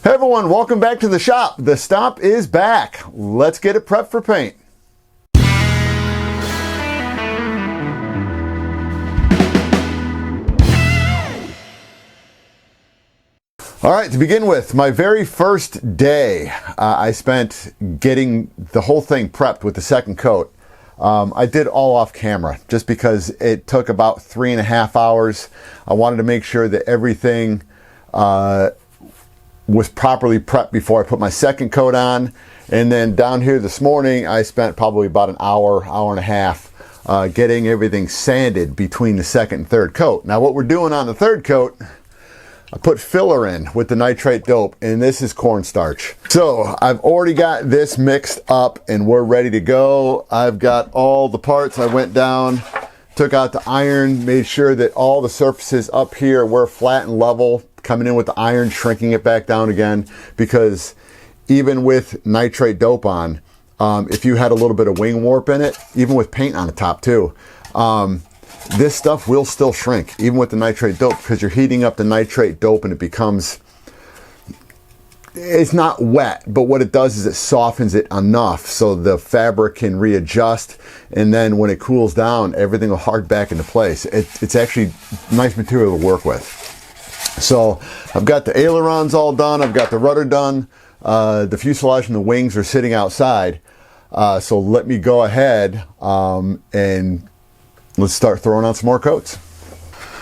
Hey everyone, welcome back to the shop. The Stampe is back. Let's get it prepped for paint. All right, to begin with, my very first day, I spent getting the whole thing prepped with the second coat. I did all off camera just because it took about 3.5 hours. I wanted to make sure that everything was properly prepped before I put my second coat on. And then down here this morning, I spent probably about an hour and a half getting everything sanded between the second and third coat. Now what we're doing on the third coat, I put filler in with the nitrate dope, and this is cornstarch. So I've already got this mixed up and we're ready to go. I've got all the parts. I went down, took out the iron, made sure that all the surfaces up here were flat and level, coming in with the iron, shrinking it back down again, because even with nitrate dope on, if you had a little bit of wing warp in it, even with paint on the top too, this stuff will still shrink, even with the nitrate dope, because you're heating up the nitrate dope and it becomes, it's not wet, but what it does is it softens it enough so the fabric can readjust, and then when it cools down, everything will hard back into place. It's actually nice material to work with. So I've got the ailerons all done, I've got the rudder done, the fuselage and the wings are sitting outside. So let me go ahead and let's start throwing on some more coats.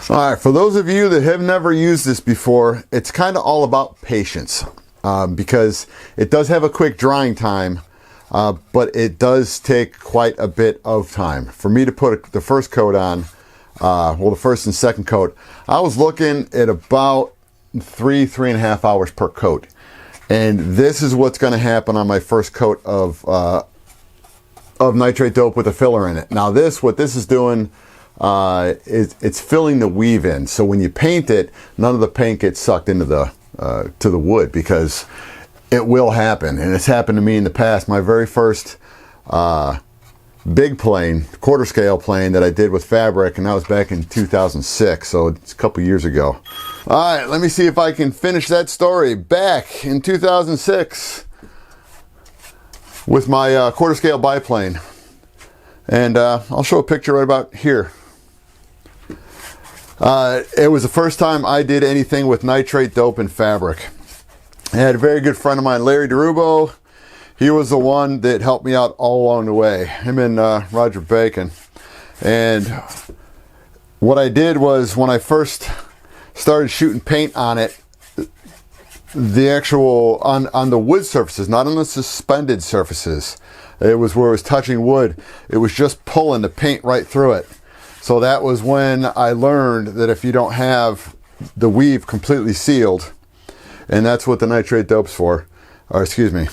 All right, for those of you that have never used this before, it's kind of all about patience, because it does have a quick drying time, but it does take quite a bit of time. For me to put the first coat on, well, the first and second coat, I was looking at about 3.5 hours per coat. And this is what's going to happen on my first coat of nitrate dope with a filler in it. Now what this is doing is it's filling the weave in. So when you paint it, none of the paint gets sucked into the to the wood, because it will happen. And it's happened to me in the past. My very first Biplane, quarter scale plane that I did with fabric, and that was back in 2006, so it's a couple years ago. All right, let me see if I can finish that story. Back in 2006 with my quarter scale biplane, and I'll show a picture right about here. It was the first time I did anything with nitrate dope and fabric. I had a very good friend of mine, Larry DeRubo. He was the one that helped me out all along the way, him and Roger Bacon. And what I did was, when I first started shooting paint on it, the actual, on the wood surfaces, not on the suspended surfaces, it was where it was touching wood, it was just pulling the paint right through it. So that was when I learned that if you don't have the weave completely sealed, and that's what the nitrate dope's for, or excuse me,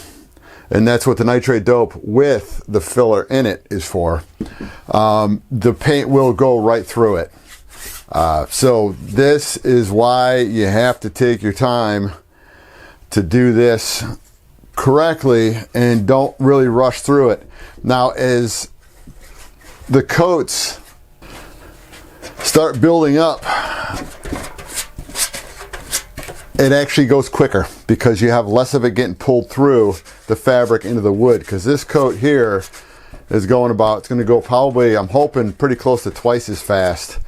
and that's what the nitrate dope with the filler in it is for, the paint will go right through it. So this is why you have to take your time to do this correctly and don't really rush through it. Now, as the coats start building up, it actually goes quicker because you have less of it getting pulled through the fabric into the wood. Because this coat here is going about, it's going to go probably, I'm hoping, pretty close to twice as fast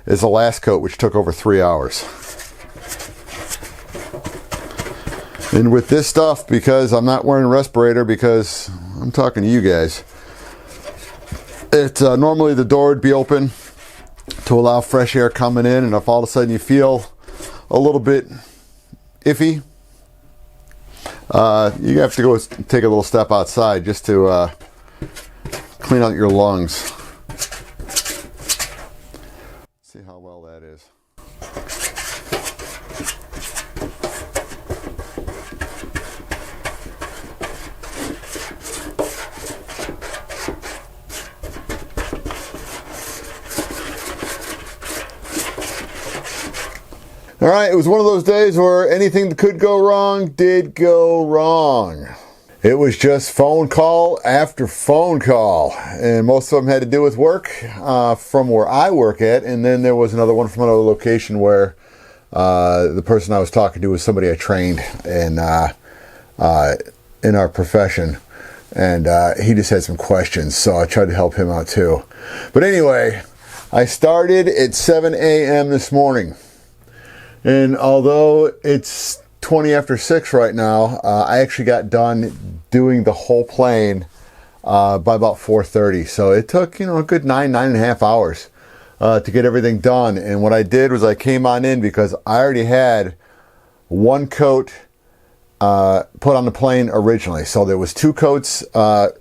as the last coat, which took over 3 hours. And with this stuff, because I'm not wearing a respirator, because I'm talking to you guys, normally the door would be open to allow fresh air coming in, and if all of a sudden you feel a little bit iffy, you have to go take a little step outside just to clean out your lungs. See how well that is. All right, it was one of those days where anything that could go wrong did go wrong. It was just phone call after phone call, and most of them had to do with work from where I work at, and then there was another one from another location where The person I was talking to was somebody I trained in our profession, and he just had some questions, so I tried to help him out too. But anyway, I started at 7 a.m. this morning, and although it's 20 after 6 right now, I actually got done doing the whole plane by about 4:30. So it took, a good 9.5 hours to get everything done. And what I did was I came on in because I already had one coat put on the plane originally. So there was 2 coats to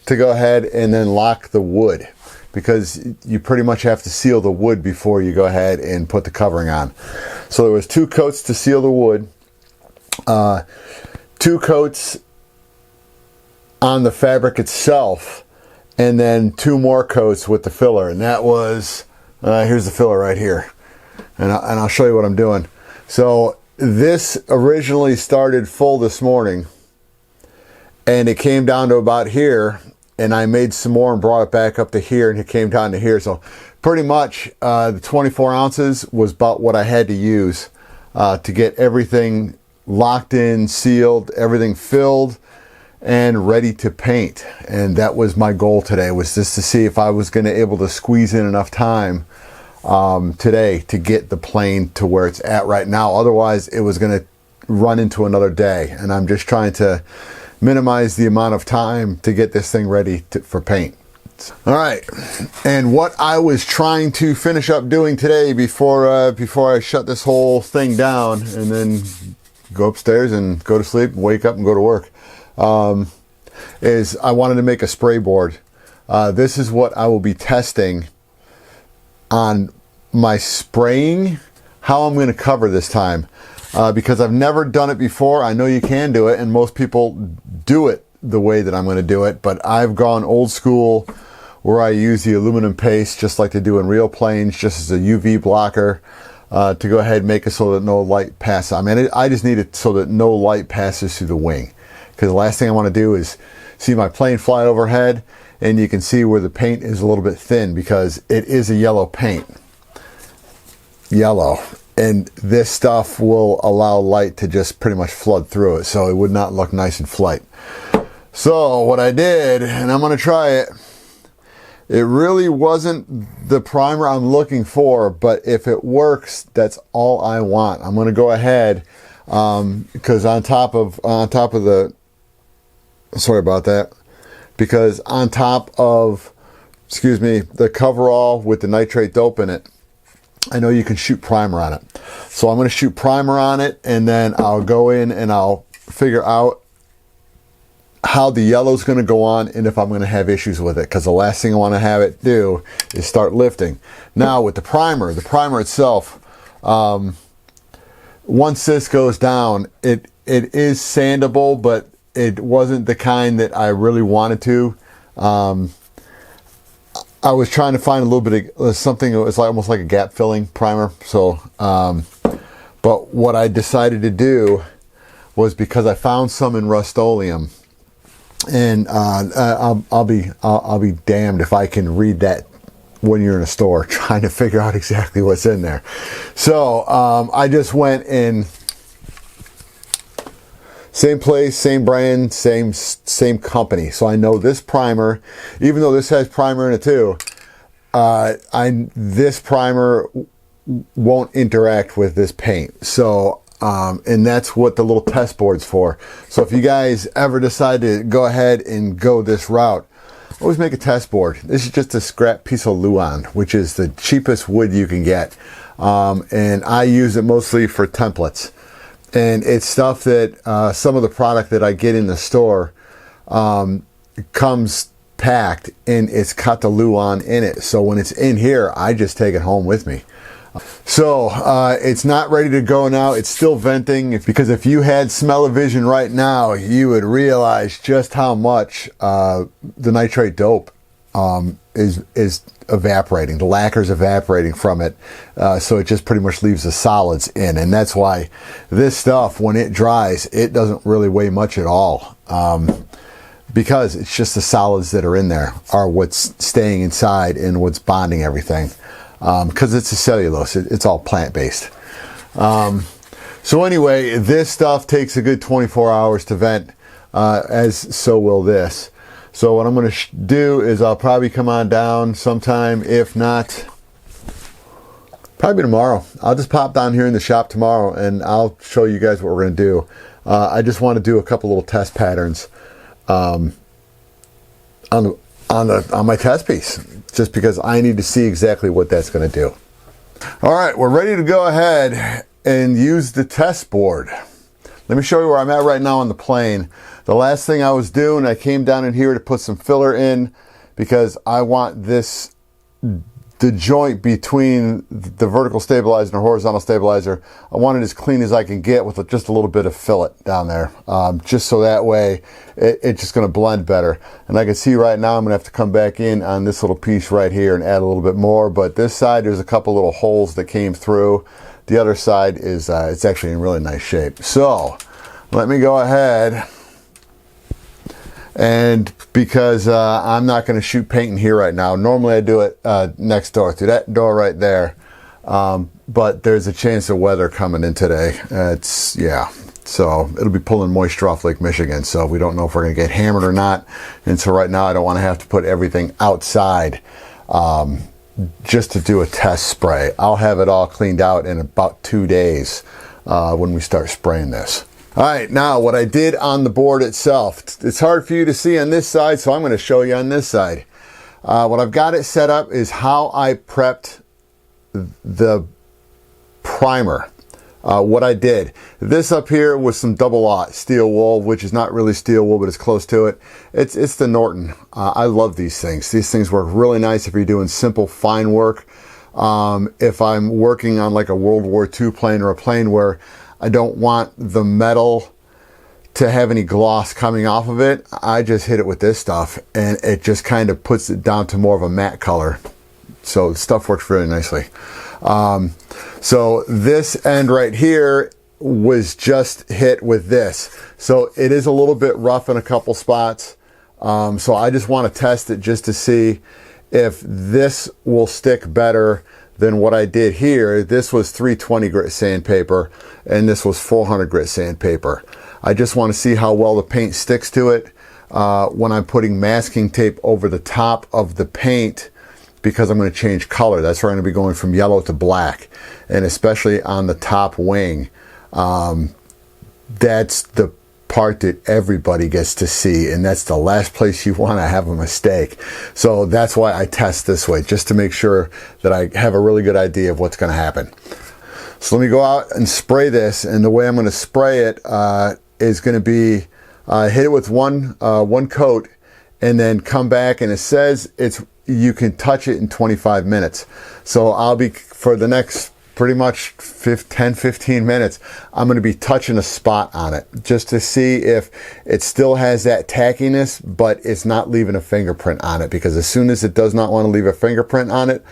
go ahead and then lock the wood, because you pretty much have to seal the wood before you go ahead and put the covering on. So there was 2 coats to seal the wood, 2 coats on the fabric itself, and then 2 more coats with the filler. And that was, here's the filler right here. And I'll show you what I'm doing. So this originally started full this morning, and it came down to about here, and I made some more and brought it back up to here, and it came down to here. So pretty much the 24 ounces was about what I had to use to get everything locked in, sealed, everything filled and ready to paint. And that was my goal today, was just to see if I was going to able to squeeze in enough time today to get the plane to where it's at right now. Otherwise it was going to run into another day, and I'm just trying to minimize the amount of time to get this thing ready for paint. All right, and what I was trying to finish up doing today before I shut this whole thing down and then go upstairs and go to sleep and wake up and go to work, is I wanted to make a spray board. This is what I will be testing on my spraying, how I'm going to cover this time, because I've never done it before. I know you can do it, and most people do it the way that I'm going to do it, but I've gone old school where I use the aluminum paste just like they do in real planes, just as a UV blocker, to go ahead and make it so that no light passes. I mean, I just need it so that no light passes through the wing, because the last thing I want to do is see my plane fly overhead and you can see where the paint is a little bit thin, because it is a yellow paint. Yellow. And this stuff will allow light to just pretty much flood through it, so it would not look nice in flight. So what I did, and I'm going to try it, it really wasn't the primer I'm looking for, but if it works, that's all I want. I'm going to go ahead, because on top of the, sorry about that, because on top of, excuse me, the coverall with the nitrate dope in it, I know you can shoot primer on it. So I'm going to shoot primer on it, and then I'll go in and I'll figure out how the yellow's going to go on and if I'm going to have issues with it, because the last thing I want to have it do is start lifting. Now with the primer itself, once this goes down, it is sandable, but it wasn't the kind that I really wanted to. I was trying to find a little bit of something that was like almost like a gap filling primer. So, but what I decided to do was, because I found some in Rust-Oleum, and I'll be damned if I can read that when you're in a store trying to figure out exactly what's in there. So I just went in. Same place, same brand, same company. So I know this primer, even though this has primer in it too, this primer won't interact with this paint. So, and that's what the little test board's for. So if you guys ever decide to go ahead and go this route, always make a test board. This is just a scrap piece of Luan, which is the cheapest wood you can get. And I use it mostly for templates. And it's stuff that some of the product that I get in the store comes packed, and it's cut the Luan in it. So when it's in here, I just take it home with me. So it's not ready to go now. It's still venting, because if you had smell-o-vision right now, you would realize just how much the nitrate dope is evaporating. The lacquer's evaporating from it, so it just pretty much leaves the solids in. And that's why this stuff, when it dries, it doesn't really weigh much at all, because it's just the solids that are in there are what's staying inside and what's bonding everything, because it's a cellulose. It's all plant-based. So anyway, this stuff takes a good 24 hours to vent, as so will this. So what I'm going to do is I'll probably come on down sometime, if not, probably tomorrow. I'll just pop down here in the shop tomorrow and I'll show you guys what we're going to do. I just want to do a couple little test patterns on my test piece, just because I need to see exactly what that's going to do. All right, we're ready to go ahead and use the test board. Let me show you where I'm at right now on the plane. The last thing I was doing, I came down in here to put some filler in because I want this, the joint between the vertical stabilizer and the horizontal stabilizer, I want it as clean as I can get with just a little bit of fillet down there. Just so that way it's just going to blend better. And I can see right now I'm going to have to come back in on this little piece right here and add a little bit more. But this side, there's a couple little holes that came through. The other side is it's actually in really nice shape. So let me go ahead, and because I'm not going to shoot paint in here right now. Normally I do it next door, through that door right there. But there's a chance of weather coming in today. Yeah, so it'll be pulling moisture off Lake Michigan. So we don't know if we're going to get hammered or not. And so right now I don't want to have to put everything outside just to do a test spray. I'll have it all cleaned out in about 2 days when we start spraying this. All right, now what I did on the board itself, it's hard for you to see on this side, so I'm going to show you on this side. What I've got it set up is how I prepped the primer. What I did, this up here was some double-aught steel wool, which is not really steel wool, but it's close to it. It's the Norton. I love these things. These things work really nice if you're doing simple, fine work. If I'm working on like a World War II plane or a plane where I don't want the metal to have any gloss coming off of it, I just hit it with this stuff and it just kind of puts it down to more of a matte color. So the stuff works really nicely. So this end right here was just hit with this. So it is a little bit rough in a couple spots. So I just want to test it just to see if this will stick better than what I did here. This was 320 grit sandpaper and this was 400 grit sandpaper. I just want to see how well the paint sticks to it when I'm putting masking tape over the top of the paint, because I'm going to change color. That's where I'm going to be going from yellow to black, and especially on the top wing. That's the part that everybody gets to see, and that's the last place you want to have a mistake. So that's why I test this way, just to make sure that I have a really good idea of what's going to happen. So let me go out and spray this, and the way I'm going to spray it is going to be hit it with one coat and then come back, and it says you can touch it in 25 minutes. So I'll be, for the next pretty much 10-15 minutes, I'm going to be touching a spot on it just to see if it still has that tackiness, but it's not leaving a fingerprint on it, because as soon as it does not want to leave a fingerprint on it,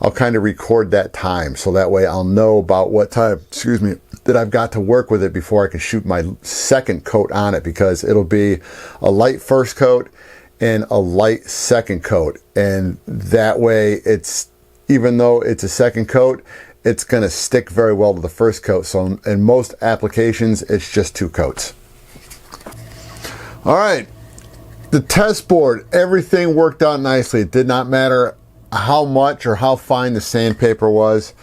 I'll kind of record that time, so that way I'll know about what time, that I've got to work with it before I can shoot my second coat on it, because it'll be a light first coat and a light second coat. And that way, it's, even though it's a second coat, it's going to stick very well to the first coat. So in most applications, it's just 2 coats. All right, the test board, everything worked out nicely. It did not matter how much or how fine the sandpaper was.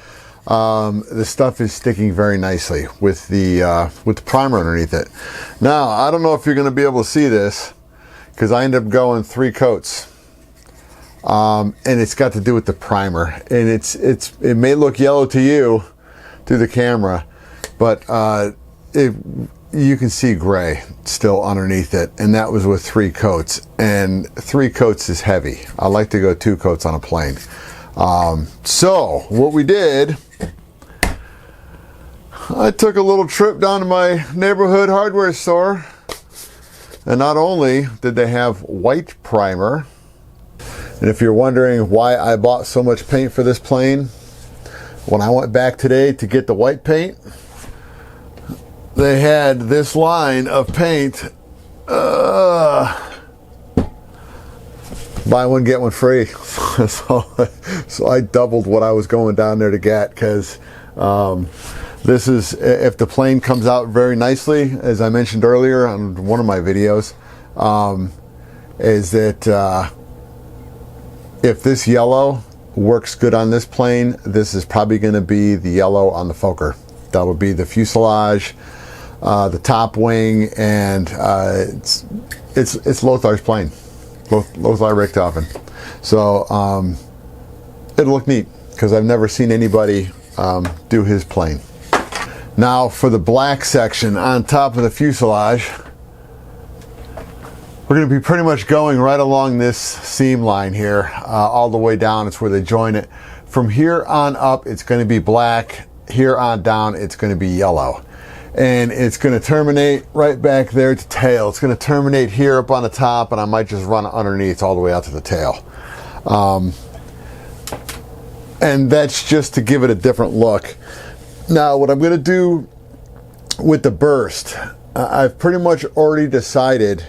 The stuff is sticking very nicely with the primer underneath it. Now, I don't know if you're going to be able to see this, because I ended up going 3 coats. And it's got to do with the primer, and it may look yellow to you through the camera, but you can see gray still underneath it, and that was with 3 coats, and 3 coats is heavy. I like to go 2 coats on a plane. So what we did, I took a little trip down to my neighborhood hardware store, and not only did they have white primer, and if you're wondering why I bought so much paint for this plane, when I went back today to get the white paint, they had this line of paint, buy one get one free. So I doubled what I was going down there to get, because This is if the plane comes out very nicely, as I mentioned earlier on one of my videos, is that if this yellow works good on this plane, this is probably going to be the yellow on the Fokker. That would be the fuselage, the top wing, and it's Lothar's plane, Lothar Richthofen. So it'll look neat because I've never seen anybody do his plane. Now for the black section on top of the fuselage, we're going to be pretty much going right along this seam line here, all the way down. It's where they join it. From here on up, it's going to be black. Here on down, it's going to be yellow. And it's going to terminate right back there to tail. It's going to terminate here up on the top, and I might just run it underneath all the way out to the tail. And that's just to give it a different look. Now, what I'm going to do with the burst, I've pretty much already decided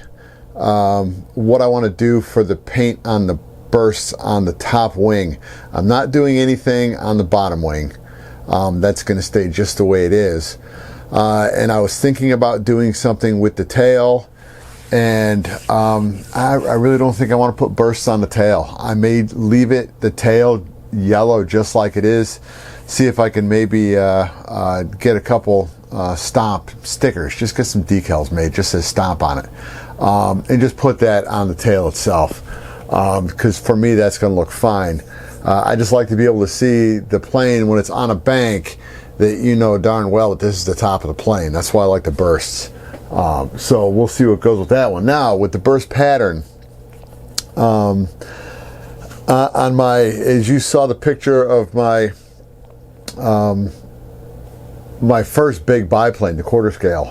what I want to do for the paint on the bursts on the top wing. I'm not doing anything on the bottom wing. That's going to stay just the way it is. And I was thinking about doing something with the tail, and I really don't think I want to put bursts on the tail. I may leave it, the tail, yellow just like it is. See if I can maybe get a couple Stampe stickers, just get some decals made, just says Stampe on it, and just put that on the tail itself, because for me that's going to look fine. I just like to be able to see the plane when it's on a bank, that you know darn well that this is the top of the plane. That's why I like the bursts. So we'll see what goes with that one. Now with the burst pattern, on my, as you saw the picture of my my first big biplane, the quarter scale,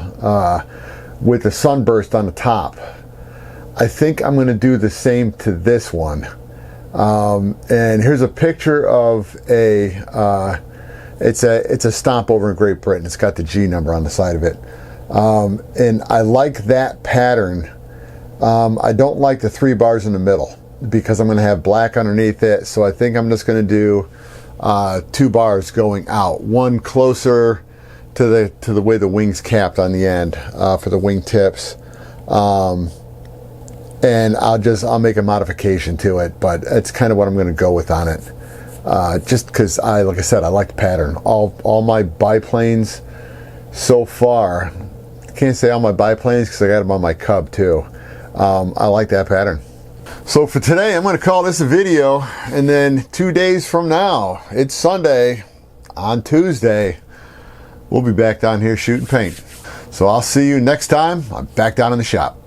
with the sunburst on the top, I think I'm going to do the same to this one. And here's a picture of a it's a Stampe over in Great Britain. It's got the G number on the side of it, and I like that pattern. I don't like the 3 bars in the middle because I'm going to have black underneath it. So I think I'm just going to do 2 bars going out, one closer to the way the wing's capped on the end for the wing tips, and I'll make a modification to it, but it's kind of what I'm going to go with on it, just because like I said, I like the pattern. All my biplanes so far, can't say all my biplanes because I got them on my Cub too. I like that pattern. So for today, I'm going to call this a video, and then 2 days from now, it's Sunday. On Tuesday, we'll be back down here shooting paint. So I'll see you next time. I'm back down in the shop.